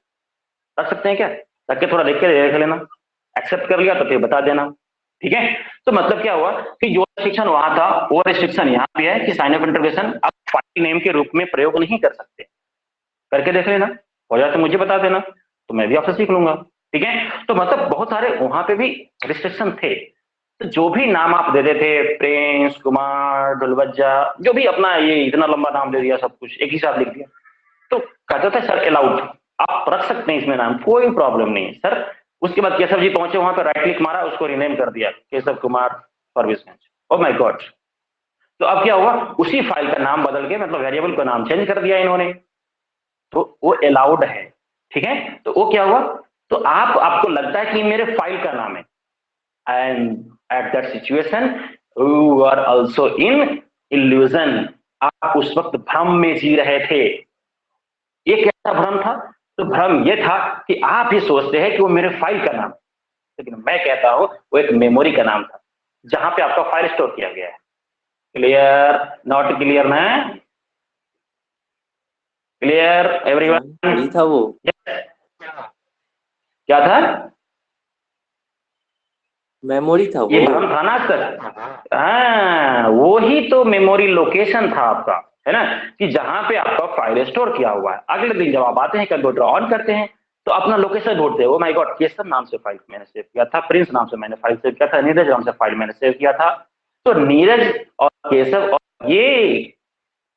Speaker 1: रख सकते हैं क्या? रख के थोड़ा देख लेना, एक्सेप्ट कर लिया तो फिर बता देना। ठीक है, तो मतलब क्या हुआ कि जो रिस्ट्रिक्शन वहां था वो रिस्ट्रिक्शन यहाँ भी है कि साइन ऑफ इंट्रोगेशन आप फाइल नेम के रूप में प्रयोग नहीं कर सकते। करके देख लेना, हो जाए तो मुझे बता देना, तो मैं भी आपसे सीख लूंगा। ठीक है, तो मतलब बहुत सारे वहां पे भी रिस्ट्रिक्शन थे। तो जो भी नाम आप देते थे, प्रिंस, कुमार, ढुलवज्जा, जो भी अपना ये इतना लंबा नाम दे दिया, सब कुछ एक ही साथ लिख दिया, तो कहते थे सर अलाउड, आप रख सकते हैं इसमें नाम, कोई प्रॉब्लम नहीं है सर। उसके बाद केशव जी पहुंचे वहां पे, राइट क्लिक मारा, उसको रिनेम कर दिया Keshav Kumar Forbesganj. Oh my God, तो अब क्या हुआ, उसी फाइल का नाम बदल के मतलब वेरिएबल का नाम चेंज कर दिया इन्होंने, तो वो अलाउड है। ठीक है, तो वो क्या हुआ, तो आपको लगता है कि मेरे फाइल का नाम है, and at that situation you are also in illusion, आप उस वक्त भ्रम में जी रहे थे। ये कैसा भ्रम था, तो भ्रम ये था कि आप ही सोचते हैं कि वो मेरे फाइल का नाम, लेकिन मैं कहता हूं वो एक मेमोरी का नाम था जहां पे आपका फाइल स्टोर किया गया है। क्लियर? नॉट क्लियर ना? Clear everyone?
Speaker 2: नहीं था वो,
Speaker 1: क्या था?
Speaker 2: मेमोरी था
Speaker 1: ये
Speaker 2: वो।
Speaker 1: भ्रम था ना सर? हाँ, वो ही तो मेमोरी लोकेशन था आपका, है ना, कि जहां पे आपका फाइल स्टोर किया हुआ है। अगले दिन जब आप आते हैं, कंप्यूटर ऑन करते हैं, तो अपना लोकेशन ढूंढते हैं। ओ माय गॉड, केसर नाम से फाइल मैंने सेव किया था, प्रिंस नाम से मैंने फाइल सेव किया था, नीरज नाम से फाइल मैंने सेव किया था। तो नीरज और केशव और ये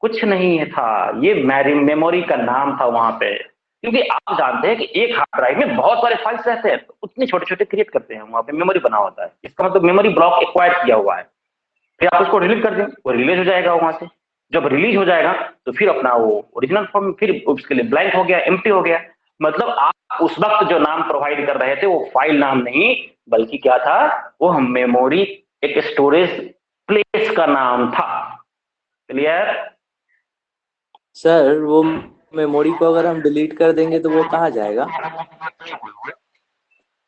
Speaker 1: कुछ नहीं था, ये मेमोरी का नाम था वहां पे। क्योंकि आप जानते हैं कि एक हार्ड ड्राइव में बहुत सारे फाइल्स रहते हैं, तो उतने छोटे छोटे क्रिएट करते हैं, वहां पे मेमोरी बना होता है, इसका मतलब मेमोरी ब्लॉक एक्वायर किया हुआ है। फिर आप उसको डिलीट कर दें, वो रिलीज हो जाएगा वहां से। जब रिलीज हो जाएगा तो फिर अपना वो ओरिजिनल फॉर्म फिर उसके लिए ब्लैंक हो गया, एम्प्टी हो गया। मतलब आप उस वक्त जो नाम प्रोवाइड कर रहे थे वो फाइल नाम नहीं, बल्कि क्या था, वो मेमोरी, एक स्टोरेज प्लेस का नाम था। क्लियर?
Speaker 2: सर वो मेमोरी को अगर हम डिलीट कर देंगे तो वो कहाँ जाएगा?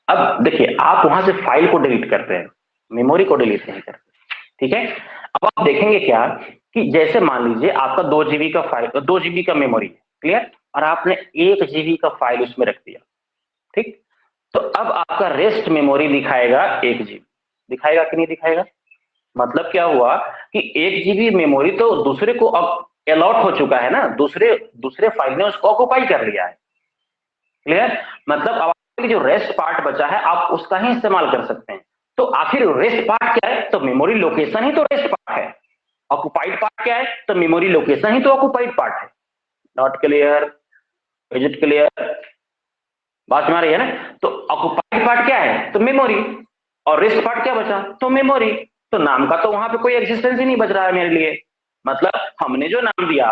Speaker 1: अब देखिए, आप वहां से फाइल को डिलीट करते हैं, मेमोरी को डिलीट नहीं करते। ठीक है, अब आप देखेंगे क्या कि जैसे मान लीजिए आपका 2 GB का फाइल, 2 GB का मेमोरी है, क्लियर, और आपने 1 GB का फाइल उसमें रख दिया। ठीक, तो अब आपका रेस्ट मेमोरी दिखाएगा 1 GB, दिखाएगा कि नहीं दिखाएगा? मतलब क्या हुआ कि 1 GB मेमोरी तो दूसरे को अब अलॉट हो चुका है ना, दूसरे दूसरे फाइल ने उसको ऑक्युपाई कर लिया है। क्लियर? मतलब अब आपके लिए जो रेस्ट पार्ट बचा है आप उसका ही इस्तेमाल कर सकते हैं। तो आखिर रेस्ट पार्ट क्या है, तो मेमोरी लोकेशन ही तो रेस्ट पार्ट है। ऑक्युपाइड पार्ट क्या है, तो मेमोरी लोकेशन ही तो ऑक्युपाइड पार्ट है। Not clear? Is it clear? बात में आ रही है ना? तो ऑक्युपाइड पार्ट क्या है, तो मेमोरी, और रेस्ट पार्ट क्या बचा, तो मेमोरी। तो नाम का तो वहां पे कोई एग्जिस्टेंस ही नहीं बच रहा है मेरे लिए। मतलब हमने जो नाम दिया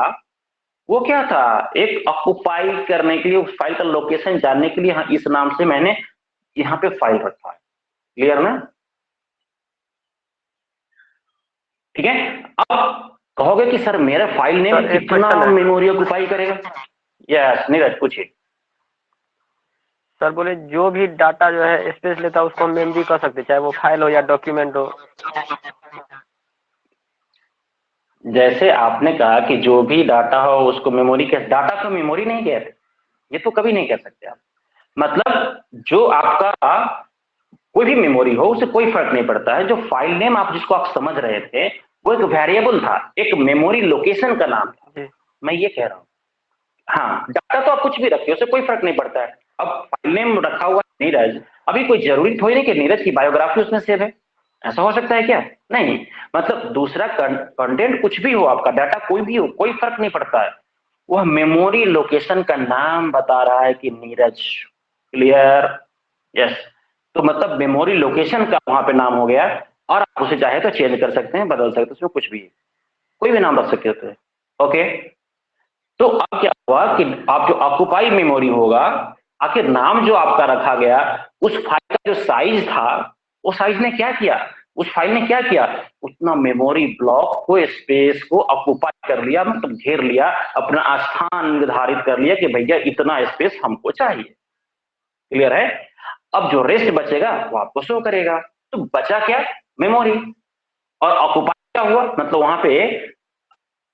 Speaker 1: वो क्या था, एक ऑक्युपाई करने के लिए, उस फाइल का लोकेशन जानने के लिए, हाँ, इस नाम से मैंने यहाँ पे फाइल रखा है। क्लियर ना? ठीक है, अब कहोगे कि सर मेरा फाइल नेम
Speaker 3: सर एक
Speaker 1: कितना
Speaker 3: क्वेश्चन है।
Speaker 1: मेमोरी ऑक्युपाई करेगा? यस नीरज पूछिए।
Speaker 3: सर बोले जो भी डाटा जो है स्पेस लेता है उसको हम मेमोरी कह सकते हैं, चाहे वो फाइल हो या डॉक्यूमेंट हो।
Speaker 1: जैसे आपने कहा कि जो भी डाटा हो उसको मेमोरी, कह डाटा को मेमोरी नहीं कहते, ये तो कभी नहीं कह सकते आप। मतलब जो आपका कोई भी मेमोरी हो उसे कोई फर्क नहीं पड़ता है। जो फाइल नेम आप जिसको आप समझ रहे थे वो एक वेरिएबल था, एक मेमोरी लोकेशन का नाम था,
Speaker 3: जी
Speaker 1: मैं ये कह रहा हूं। हाँ, डाटा तो आप कुछ भी रखिए, उसे कोई फर्क नहीं पड़ता है। अब फाइल नेम रखा हुआ है नीरज, अभी कोई जरूरी थोड़ी नहीं कि नीरज की बायोग्राफी उसमें सेव है, ऐसा हो सकता है क्या? नहीं, मतलब दूसरा कंटेंट कुछ भी हो, आपका डाटा कोई भी हो, कोई फर्क नहीं पड़ता है, वह मेमोरी लोकेशन का नाम बता रहा है कि नीरज। क्लियर? यस, तो मतलब मेमोरी लोकेशन का वहां पे नाम हो गया। और आप उसे चाहे तो चेंज कर सकते हैं, बदल सकते हैं, उसमें कुछ भी है, कोई भी नाम रख सकते हैं। ओके, तो अब क्या हुआ कि आप जो ऑक्युपाई मेमोरी होगा, आखिर नाम जो आपका रखा गया, उस फाइल का जो साइज था, वो साइज ने क्या किया, उस फाइल ने क्या किया, उतना मेमोरी ब्लॉक को, स्पेस को ऑक्युपाई कर लिया, मतलब घेर लिया, अपना स्थान निर्धारित कर लिया कि भैया इतना स्पेस हमको चाहिए। क्लियर है? अब जो रेस्ट बचेगा वो आपको शो करेगा। तो बचा क्या, मेमोरी। और ऑक्युपाई क्या हुआ, मतलब वहां पे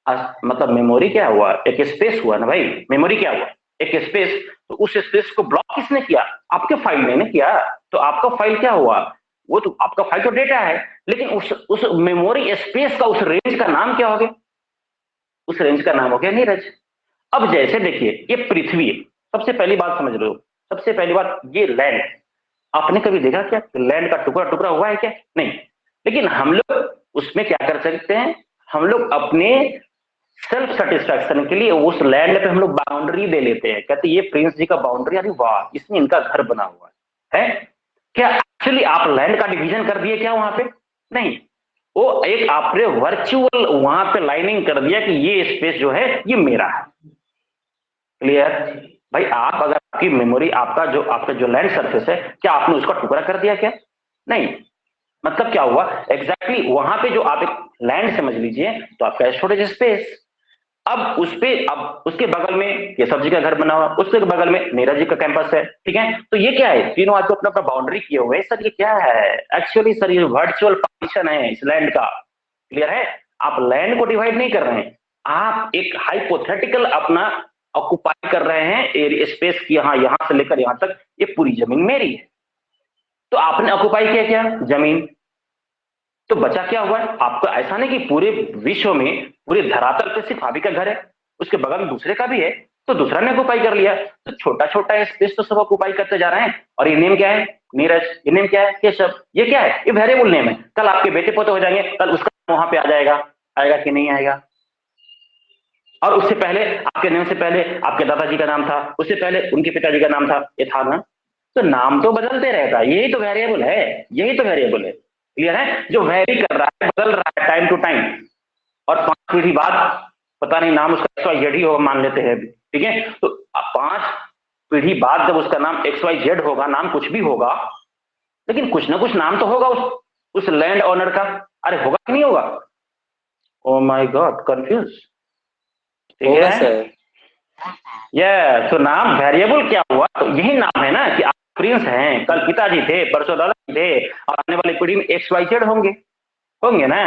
Speaker 1: मतलब मेमोरी क्या हुआ, एक स्पेस हुआ ना भाई, मेमोरी क्या हुआ, एक स्पेस। तो उस स्पेस को ब्लॉक किसने किया, आपके फाइल ने किया। तो आपका फाइल क्या हुआ, वो तो आपका फाइल तो डेटा है, लेकिन उस मेमोरी स्पेस का, उस रेंज का नाम क्या हो गया, उस रेंज का नाम हो गया नीरज। अब जैसे देखिए, ये पृथ्वी, सबसे पहली बात समझ लो, सबसे पहली बात, ये लैंड, आपने कभी देखा क्या लैंड का टुकड़ा टुकड़ा हुआ है क्या, नहीं। लेकिन हम लोग उसमें क्या कर सकते हैं, हम लोग अपने सेल्फ सेटिस्फैक्शन के लिए उस लैंड पे हम लोग बाउंड्री दे लेते हैं, कहते हैं ये प्रिंस जी का बाउंड्री, अरे वाह इसमें इनका घर बना हुआ है। क्या एक्चुअली आप लैंड का डिवीजन कर दिए क्या वहां पे, नहीं। वो एक आपने वर्चुअल वहां पे लाइनिंग कर दिया कि ये स्पेस जो है ये मेरा है। क्लियर भाई? आप अगर आपकी मेमोरी, आपका जो लैंड सरफेस है, क्या आपने उसका टुकड़ा कर दिया क्या, नहीं। मतलब क्या हुआ एग्जैक्टली वहां पे जो आप एक लैंड समझ लीजिए, तो आपका स्टोरेज स्पेस। अब उस पे, अब उसके बगल में केशव जी का घर बना हुआ, उसके बगल में नीरज जी का कैंपस है, ठीक है। तो ये क्या है, तीनों आज अपना अपना बाउंड्री किए हुए हैं सर, ये क्या है एक्चुअली सर, ये वर्चुअल पार्टीशन है इस लैंड का। क्लियर है? आप लैंड को डिवाइड नहीं कर रहे हैं, आप एक हाइपोथेटिकल अपना ऑक्युपाई कर रहे हैं स्पेस की, हाँ यहां से लेकर यहां तक ये पूरी जमीन मेरी है। तो आपने ऑक्युपाई किया क्या, जमीन। तो बचा क्या हुआ है आपको, ऐसा नहीं कि पूरे विश्व में, पूरे धरातल पे सिर्फ आप ही का घर है, उसके बगल में दूसरे का भी है, तो दूसरा ने ऑक्युपाई कर लिया। तो छोटा छोटा स्पेस तो सब ऑक्युपाई करते जा रहे हैं। और ये नेम क्या है, नीरज, ये नेम क्या है, केशव, ये क्या है, ये वेरिएबल नेम है। कल आपके बेटे पोते हो जाएंगे, कल उसका वहां पे आ जाएगा, आएगा कि नहीं आएगा। और उससे पहले, आपके नेम से पहले आपके दादाजी का नाम था, उससे पहले उनके पिताजी का नाम था, ये था ना। तो नाम तो बदलते रहता है, यही तो वेरिएबल है, यही तो वेरिएबल है। क्लियर है? जो वेरी कर रहा है, बदल रहा है टाइम टू टाइम। और 5 पीढ़ी बाद पता नहीं नाम उसका XYZ ही होगा, मान लेते हैं अभी, ठीक है। तो 5 पीढ़ी बाद जब उसका नाम XYZ होगा, नाम कुछ भी होगा, लेकिन कुछ ना कुछ नाम तो होगा उस लैंड ओनर का। अरे होगा कि नहीं होगा? ओ माय गॉड, कंफ्यूज, ठीक
Speaker 2: होगा
Speaker 1: है।
Speaker 2: सर।
Speaker 1: ये तो नाम वेरिएबल क्या हुआ, तो यही नाम है ना कि आप प्रिंस हैं, कल पिताजी थे, परसों दादा थे, और आने वाली पीढ़ी में XYZ होंगे, होंगे ना।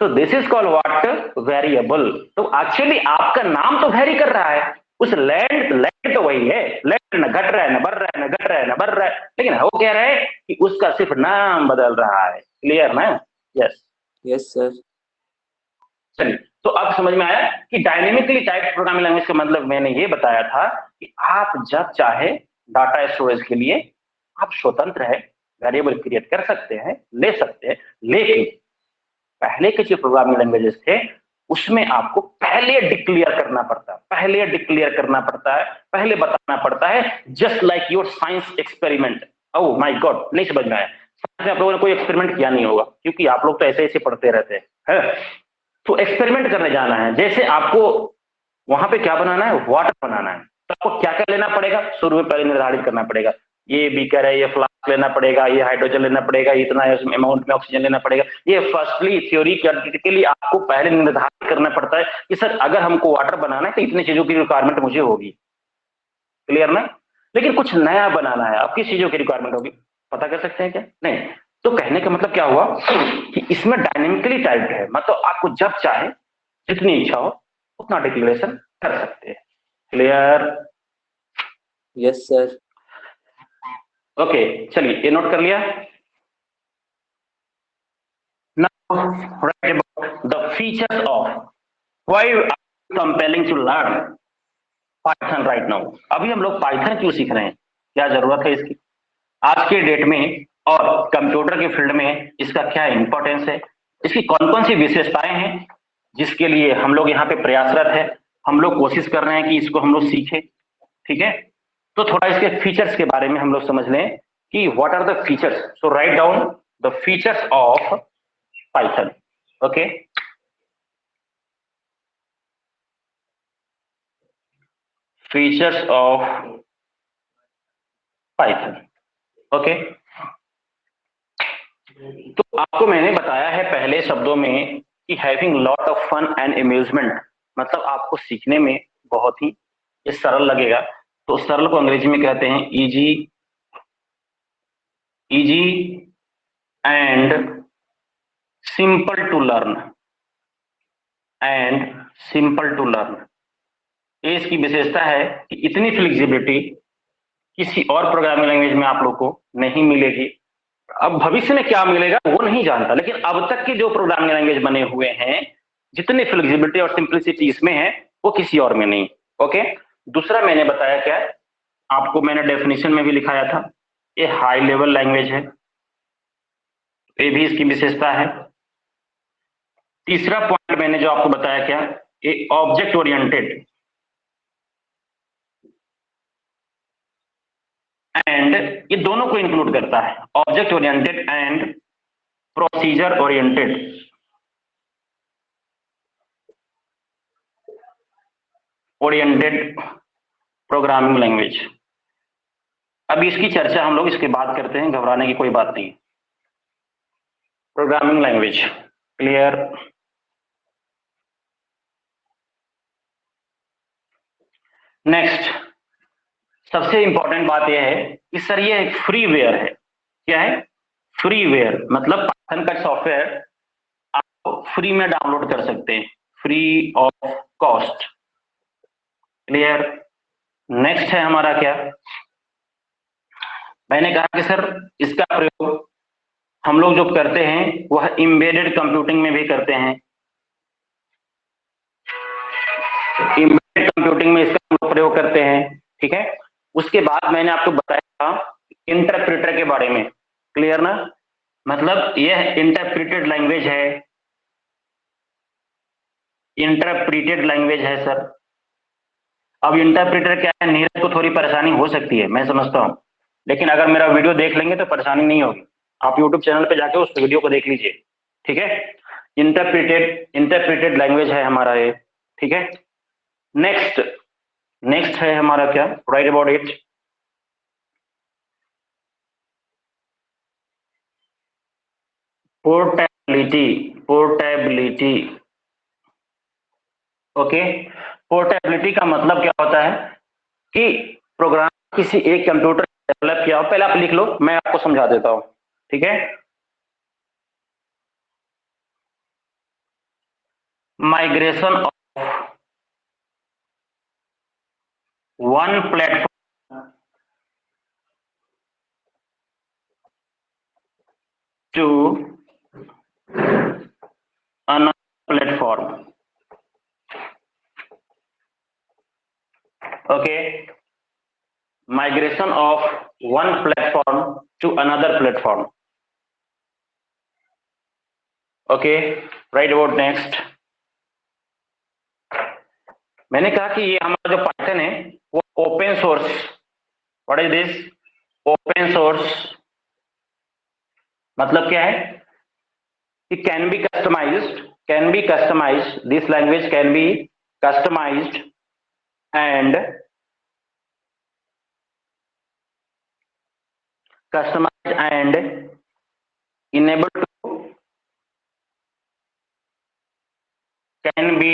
Speaker 1: तो this is called what, variable. तो एक्चुअली आपका नाम तो वेरी कर रहा है, उस लैंड, लैंड तो वही है, लैंड न घट रहा है, न बढ़ रहा है, न घट रहा है, न बढ़ रहा है, लेकिन वो कह रहा है कि उसका सिर्फ नाम बदल रहा है। क्लियर ना? Yes,
Speaker 2: yes sir.
Speaker 1: चलिए, तो अब समझ में आया कि डायनेमिकली टाइप्ड प्रोग्रामिंग लैंग्वेज का मतलब मैंने ये बताया था कि आप जब चाहे डाटा स्टोरेज के लिए आप स्वतंत्र है, वेरिएबल क्रिएट कर सकते हैं, ले सकते हैं। लेकिन पहले के जो प्रोग्रामिंग लैंग्वेजेस थे उसमें आपको पहले डिक्लेयर करना पड़ता है, पहले डिक्लेयर करना पड़ता है, पहले बताना पड़ता है, just like your science experiment. Oh my God, नहीं समझ में आया? साइंस में आप लोगों ने कोई एक्सपेरिमेंट किया नहीं होगा, क्योंकि आप लोग तो ऐसे ऐसे पढ़ते रहते हैं। तो एक्सपेरिमेंट करने जाना है, जैसे आपको वहां पे क्या बनाना है, वाटर बनाना है, तो आपको क्या क्या लेना पड़ेगा, शुरू में पहले निर्धारित करना पड़ेगा, ये बीकर है, ये फ्लास्क लेना पड़ेगा, ये हाइड्रोजन लेना पड़ेगा, इतना अमाउंट में ऑक्सीजन लेना पड़ेगा। ये फर्स्टली थ्योरेटिकली आपको पहले निर्धारित करना पड़ता है कि सर अगर हमको वाटर बनाना है तो इतनी चीजों की रिक्वायरमेंट मुझे होगी। क्लियर ना? लेकिन कुछ नया बनाना है, अब किस चीजों की रिक्वायरमेंट होगी, पता कर सकते हैं क्या, नहीं। तो कहने का मतलब क्या हुआ कि इसमें डायनेमिकली टाइप्ड है, मतलब आपको जब चाहे, जितनी इच्छा हो उतना डिक्लेरेशन कर सकते हैं। क्लियर?
Speaker 2: Yes sir.
Speaker 1: ओके, चलिए ये नोट कर लिया। Now write about the features of why are compelling to learn Python right now. अभी हम लोग पाइथन क्यों सीख रहे हैं, क्या जरूरत है इसकी आज के डेट में, और कंप्यूटर के फील्ड में इसका क्या इंपॉर्टेंस है, इसकी कौन कौन सी विशेषताएं हैं जिसके लिए हम लोग यहाँ पे प्रयासरत है, हम लोग कोशिश कर रहे हैं कि इसको हम लोग सीखें। ठीक है, तो थोड़ा इसके फीचर्स के बारे में हम लोग समझ लें कि what are the features. So write down the features of Python. Okay, features of Python. Okay, तो आपको मैंने बताया है पहले शब्दों में कि having lot of fun and amusement, मतलब आपको सीखने में बहुत ही ये सरल लगेगा। तो सरल को अंग्रेजी में कहते हैं easy, easy and simple to learn, and simple to learn. ये इसकी विशेषता है कि इतनी फ्लेक्सिबिलिटी किसी और प्रोग्रामिंग लैंग्वेज में आप लोग को नहीं मिलेगी। अब भविष्य में क्या मिलेगा वो नहीं जानता, लेकिन अब तक के जो प्रोग्रामिंग लैंग्वेज बने हुए हैं, जितनी फ्लेक्सिबिलिटी और सिंपलिसिटी इसमें है वो किसी और में नहीं। ओके, दूसरा मैंने बताया क्या, आपको मैंने डेफिनेशन में भी लिखाया था, ये हाई लेवल लैंग्वेज है, ये भी इसकी विशेषता है। तीसरा पॉइंट मैंने जो आपको बताया क्या, ये ऑब्जेक्ट ओरिएंटेड एंड, ये दोनों को इंक्लूड करता है, object oriented and procedure oriented. Oriented programming language. अब इसकी चर्चा हम लोग इसके बाद करते हैं, घबराने की कोई बात नहीं। Programming language clear. नेक्स्ट, सबसे इंपॉर्टेंट बात यह है कि सर ये एक फ्रीवेयर है। क्या है? फ्रीवेयर, मतलब पाइथन का सॉफ्टवेयर आप फ्री में डाउनलोड कर सकते हैं, free of cost. Clear. Next है हमारा क्या, मैंने कहा कि सर इसका प्रयोग हम लोग जो करते हैं वह एम्बेडेड कंप्यूटिंग में भी करते हैं। एम्बेडेड कंप्यूटिंग में इसका हम लोग प्रयोग करते हैं, ठीक है। उसके बाद मैंने आपको बताया था इंटरप्रेटर के बारे में। क्लियर ना, मतलब यह इंटरप्रेटेड लैंग्वेज है, इंटरप्रेटेड लैंग्वेज है सर। अब इंटरप्रेटर क्या है, नीरज को थोड़ी परेशानी हो सकती है, मैं समझता हूं, लेकिन अगर मेरा वीडियो देख लेंगे तो परेशानी नहीं होगी। आप यूट्यूब चैनल पे जाके उस वीडियो को देख लीजिए, ठीक है। इंटरप्रेटेड लैंग्वेज है हमारा ये, ठीक है। नेक्स्ट, नेक्स्ट है हमारा क्या, right about it, portability. Portability, okay. Portability का मतलब क्या होता है कि प्रोग्राम किसी एक कंप्यूटर डेवलप किया हो, पहले आप लिख लो, मैं आपको समझा देता हूं, ठीक है। Migration of one platform to another platform, okay, migration of one platform to another platform, okay, right about next। मैंने कहा कि ये हमारा जो पाइथन है वो open source, what is this, open source मतलब क्या है कि can be customised, can be customised, this language can be customised and customized and enabled to, can be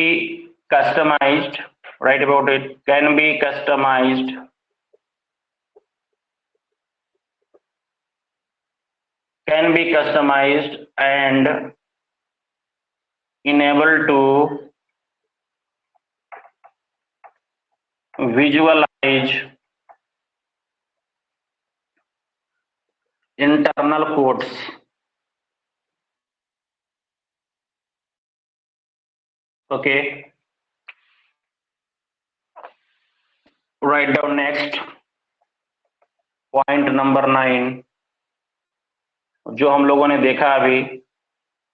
Speaker 1: customized, right about it, can be customized, can be customized and enabled to visualize internal codes, okay, write down next point number 9, जो हम लोगों ने देखा अभी,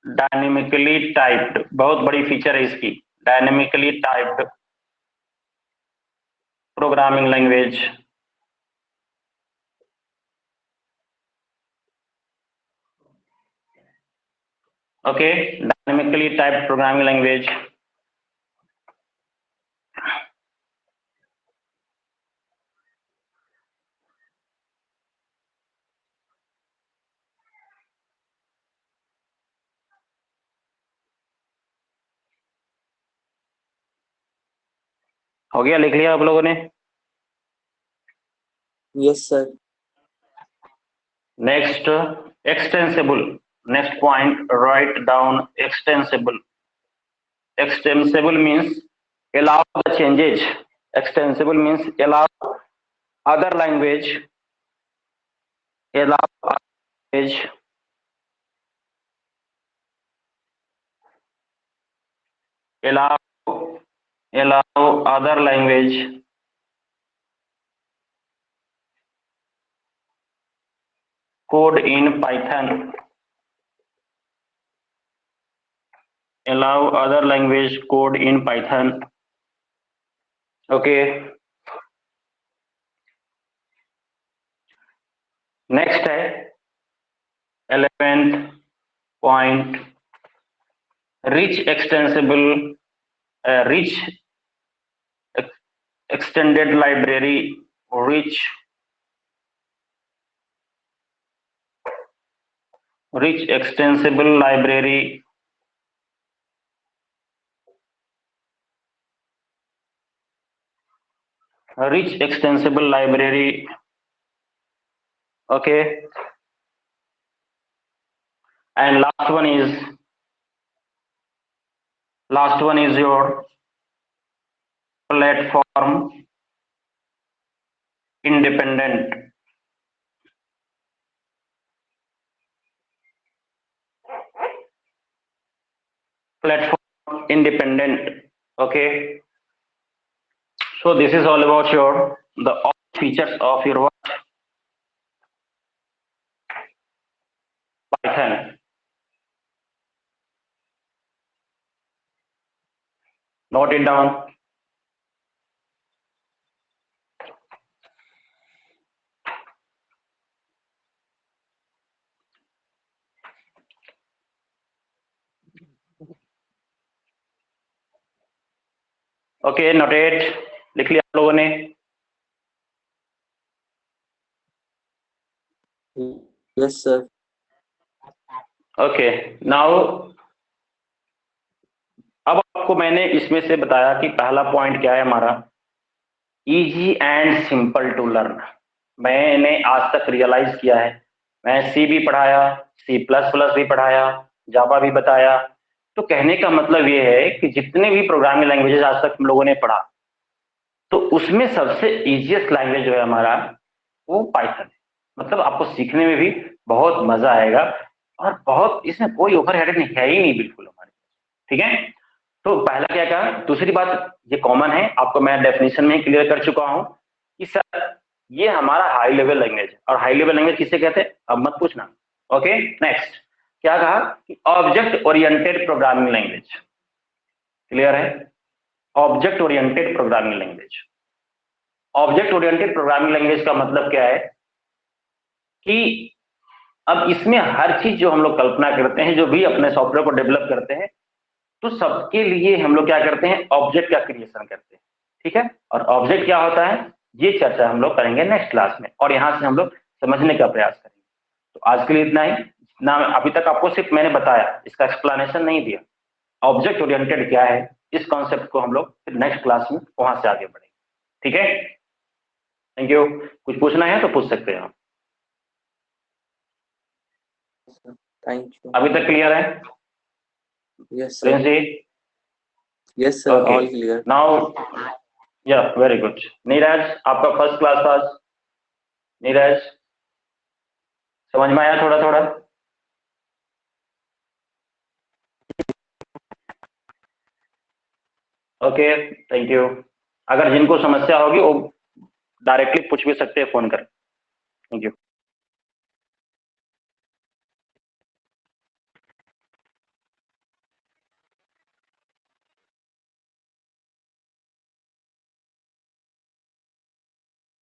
Speaker 1: dynamically typed, बहुत बड़ी feature है इसकी, dynamically typed programming language. Okay, dynamically typed programming language. हो गया, लिख लिया आप लोगों ने?
Speaker 2: Yes sir.
Speaker 1: Next, extensible. Next point, write down extensible. Extensible means allow the changes. Extensible means allow other language, allow language, allow other language code in Python. Allow other language code in Python. Okay. Next है 11th point, rich extensible, rich extended library, rich extensible library, rich extensible library. Okay, and last one is your platform independent. Platform independent. Okay, so this is all about your the all features of your Python. Note it down. Okay, notate, लिख लिया आप लोगों ने?
Speaker 2: Yes sir.
Speaker 1: Okay, now अब आपको मैंने इसमें से बताया कि पहला पॉइंट क्या है हमारा, easy and simple to learn. मैंने आज तक रियलाइज किया है, मैं सी भी पढ़ाया, C++ भी पढ़ाया, जावा भी बताया। तो कहने का मतलब ये है कि जितने भी प्रोग्रामिंग लैंग्वेजेस आज तक हम लोगों ने पढ़ा, तो उसमें सबसे इजीएस्ट लैंग्वेज जो है हमारा वो पाइथन है। मतलब आपको सीखने में भी बहुत मजा आएगा और बहुत इसमें कोई ओवरहेड नहीं है ही नहीं बिल्कुल हमारे। ठीक है, तो पहला क्या कहा, दूसरी बात ये कॉमन है, आपको मैं डेफिनेशन में क्लियर कर चुका हूं कि सर ये हमारा हाई लेवल लैंग्वेज है। और हाई लेवल लैंग्वेज किसे कहते हैं अब मत पूछना। ओके, नेक्स्ट क्या कहा कि object oriented programming language. Clear है? Object oriented programming language. Object oriented programming language का मतलब क्या है कि अब इसमें हर चीज जो हम लोग कल्पना करते हैं, जो भी अपने सॉफ्टवेयर को डेवलप करते हैं, तो सबके लिए हम लोग क्या करते हैं, ऑब्जेक्ट का क्रिएशन करते हैं। ठीक है, और ऑब्जेक्ट क्या होता है ये चर्चा हम लोग करेंगे नेक्स्ट क्लास में, और यहाँ से हम लोग समझने का प्रयास करेंगे। तो आज के लिए इतना ही, जितना अभी तक आपको सिर्फ मैंने बताया, इसका एक्सप्लेनेशन नहीं दिया। ऑब्जेक्ट ओरिएंटेड क्या है, इस कॉन्सेप्ट को हम लोग फिर नेक्स्ट क्लास में वहां से आगे बढ़ेंगे। ठीक है, थैंक यू। कुछ पूछना है तो पूछ सकते हैं आप।
Speaker 2: Thank you.
Speaker 1: अभी तक क्लियर है?
Speaker 2: Yes sir. Yes sir, all clear.
Speaker 1: Now या वेरी गुड। नीरज, आपका फर्स्ट क्लास पास। नीरज, समझ में आया थोड़ा थोड़ा? Okay, thank you. अगर जिनको समस्या होगी वो डायरेक्टली पूछ भी सकते हैं फोन कर। Thank you.